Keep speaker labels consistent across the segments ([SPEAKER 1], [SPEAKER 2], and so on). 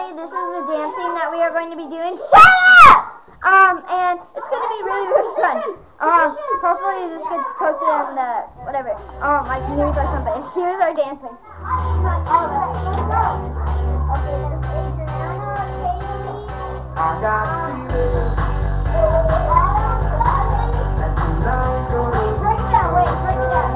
[SPEAKER 1] everybody. This is the dancing that we are going to be doing. Shut up! And it's going to be really, really fun. Hopefully this gets posted on the, whatever, like news or something. Here's our dancing.
[SPEAKER 2] I got feelings.
[SPEAKER 1] Break it down, wait, break it down.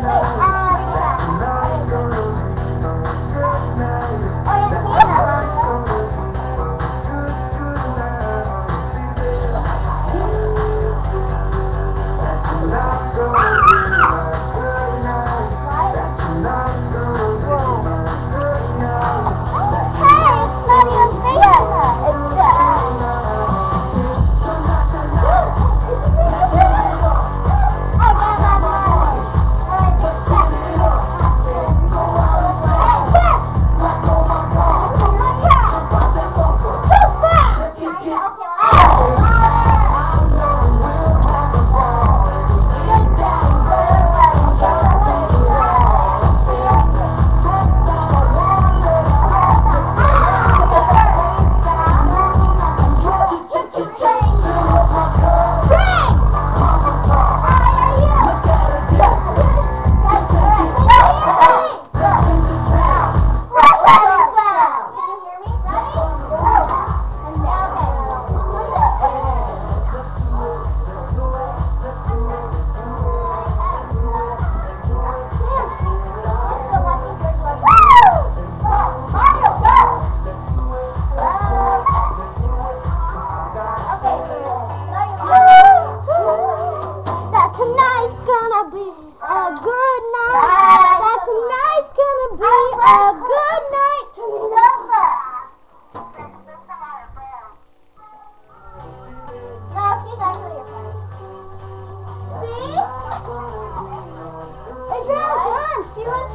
[SPEAKER 1] Tonight's gonna be a good night. That tonight's gonna be a good night. No, she's actually a friend. See? It's really fun. She was